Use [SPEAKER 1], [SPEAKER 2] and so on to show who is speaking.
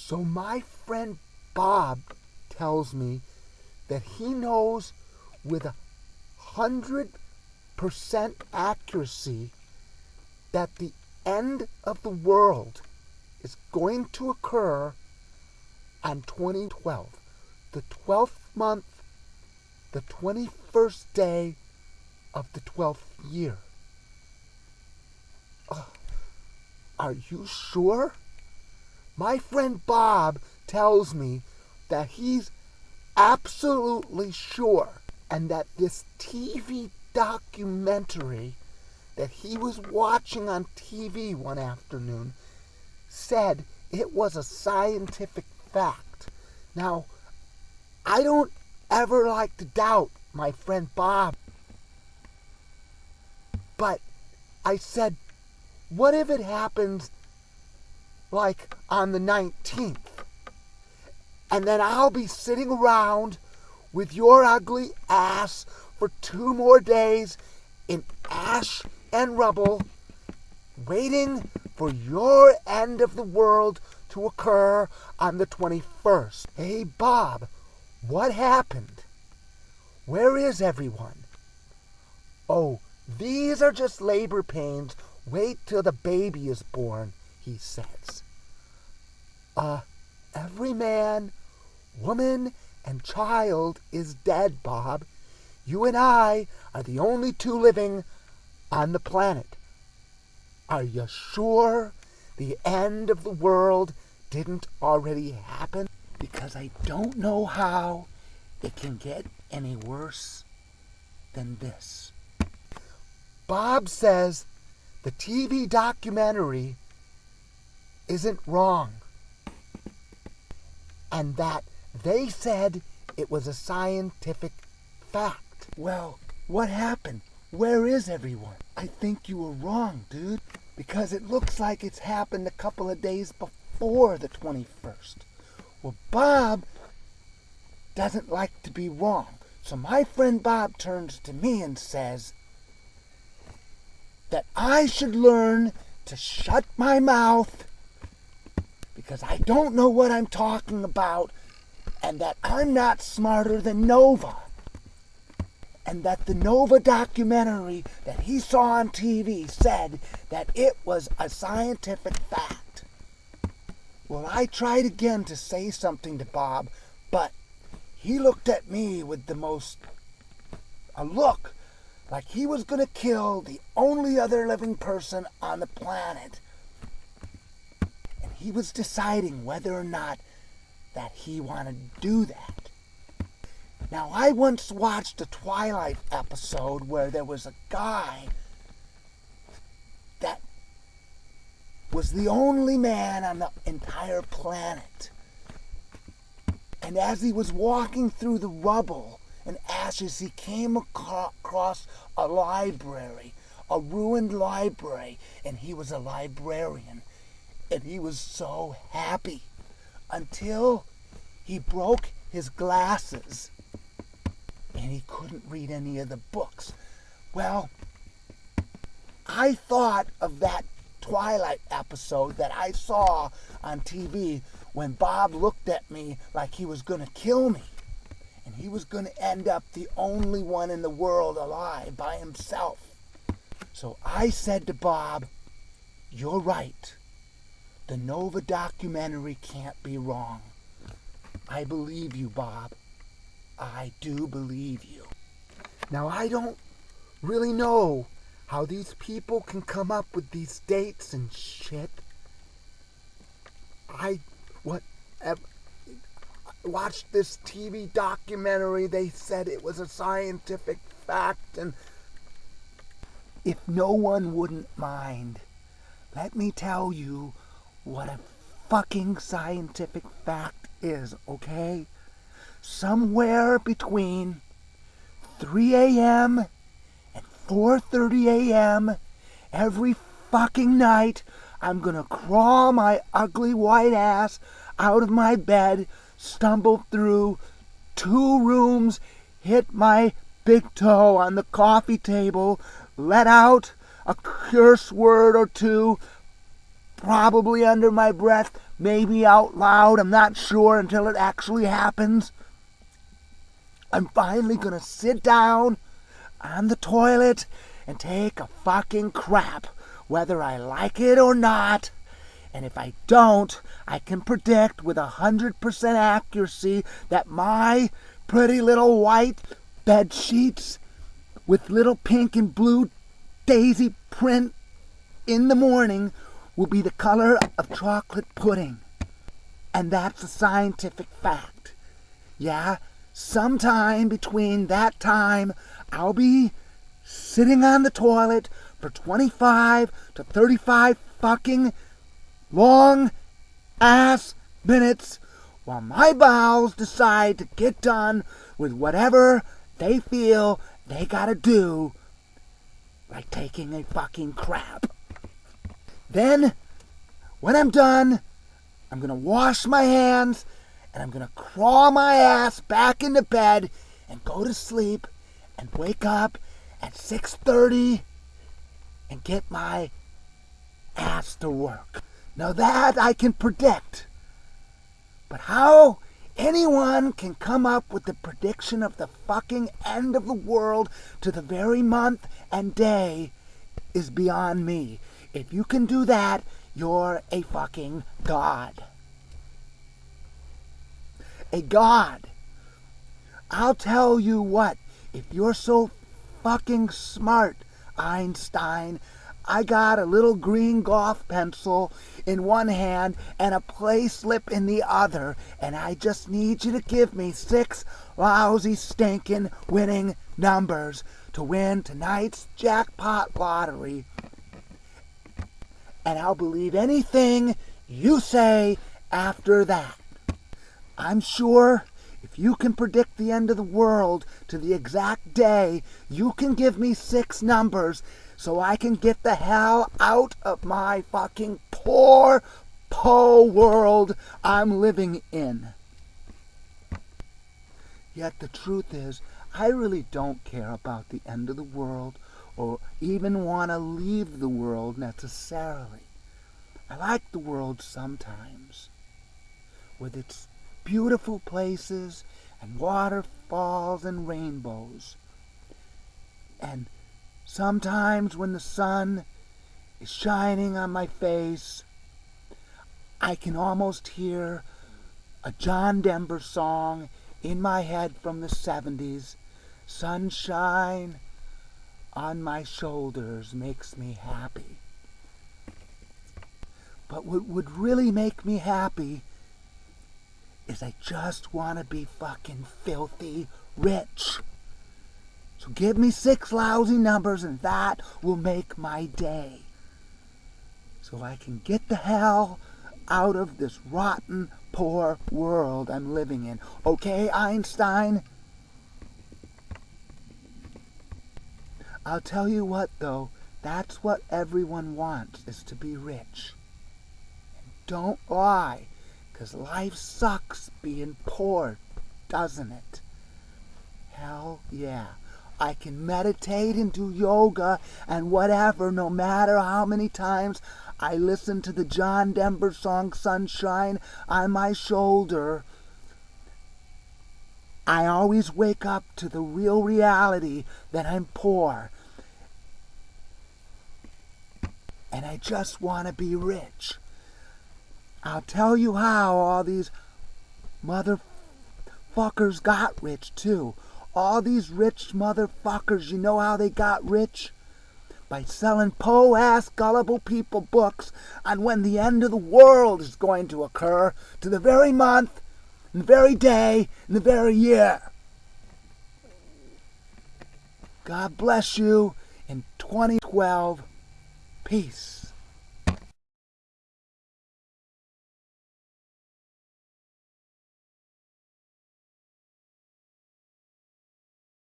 [SPEAKER 1] So my friend Bob tells me that he knows with 100% accuracy that the end of the world is going to occur on 2012, the 12th month, the 21st day of the 12th year. Are you sure? My friend Bob tells me that he's absolutely sure, and that this TV documentary that he was watching on TV one afternoon said it was a scientific fact. Now, I don't ever like to doubt my friend Bob, but I said, what if it happens like on the 19th? And then I'll be sitting around with your ugly ass for 2 more days in ash and rubble, waiting for your end of the world to occur on the 21st. Hey, Bob, what happened? Where is everyone? Oh, these are just labor pains. Wait till the baby is born, he says. Every man, woman, and child is dead, Bob. You and I are the only 2 living on the planet. Are you sure the end of the world didn't already happen? Because I don't know how it can get any worse than this. Bob says the TV documentary isn't wrong, and that they said it was a scientific fact. Well, what happened? Where is everyone? I think you were wrong, dude, because it looks like it's happened a couple of days before the 21st. Well, Bob doesn't like to be wrong, so my friend Bob turns to me and says that I should learn to shut my mouth because I don't know what I'm talking about, and that I'm not smarter than Nova, and that the Nova documentary that he saw on TV said that it was a scientific fact. Well, I tried again to say something to Bob, but he looked at me with a look like he was going to kill the only other living person on the planet. And he was deciding whether or not that he wanted to do that. Now, I once watched a Twilight episode where there was a guy that was the only man on the entire planet. And as he was walking through the rubble and ashes, he came across a library, a ruined library, and he was a librarian. And he was so happy until he broke his glasses and he couldn't read any of the books. Well, I thought of that Twilight episode that I saw on TV when Bob looked at me like he was going to kill me. And he was going to end up the only one in the world alive by himself. So I said to Bob, "You're right. The Nova documentary can't be wrong. I believe you, Bob. I do believe you." Now, I don't really know how these people can come up with these dates and shit. I watched this TV documentary. They said it was a scientific fact, and if no one wouldn't mind, let me tell you what a fucking scientific fact is, okay? Somewhere between 3 a.m. and 4:30 a.m. every fucking night, I'm gonna crawl my ugly white ass out of my bed, stumble through 2 rooms, hit my big toe on the coffee table, let out a curse word or 2, probably under my breath, maybe out loud, I'm not sure until it actually happens. I'm finally gonna sit down on the toilet and take a fucking crap, whether I like it or not. And if I don't, I can predict with 100% accuracy that my pretty little white bed sheets with little pink and blue daisy print in the morning will be the color of chocolate pudding. And that's a scientific fact. Yeah, sometime between that time, I'll be sitting on the toilet for 25 to 35 fucking long ass minutes while my bowels decide to get done with whatever they feel they gotta do, like taking a fucking crap. Then, when I'm done, I'm gonna wash my hands and I'm gonna crawl my ass back into bed and go to sleep and wake up at 6:30 and get my ass to work. Now that I can predict. But how anyone can come up with the prediction of the fucking end of the world to the very month and day is beyond me. If you can do that, you're a fucking god. A god. I'll tell you what, if you're so fucking smart, Einstein, I got a little green golf pencil in one hand and a play slip in the other, and I just need you to give me 6 lousy stinking winning numbers to win tonight's jackpot lottery. And I'll believe anything you say after that. I'm sure if you can predict the end of the world to the exact day, you can give me 6 numbers so I can get the hell out of my fucking poor world I'm living in. Yet the truth is, I really don't care about the end of the world or even want to leave the world necessarily. I like the world sometimes, with its beautiful places and waterfalls and rainbows. And sometimes when the sun is shining on my face, I can almost hear a John Denver song in my head from the 70s. Sunshine on my shoulders makes me happy. But what would really make me happy is I just want to be fucking filthy rich. So give me 6 lousy numbers and that will make my day. So I can get the hell out of this rotten, poor world I'm living in. Okay, Einstein? I'll tell you what, though. That's what everyone wants, is to be rich. And don't lie, 'cause life sucks being poor, doesn't it? Hell yeah. I can meditate and do yoga and whatever, no matter how many times I listen to the John Denver song Sunshine on my shoulder. I always wake up to the real reality that I'm poor. And I just want to be rich. I'll tell you how all these motherfuckers got rich too. All these rich motherfuckers, you know how they got rich? By selling po-ass gullible people books on when the end of the world is going to occur, to the very month, and the very day, and the very year. God bless you in 2012. Peace.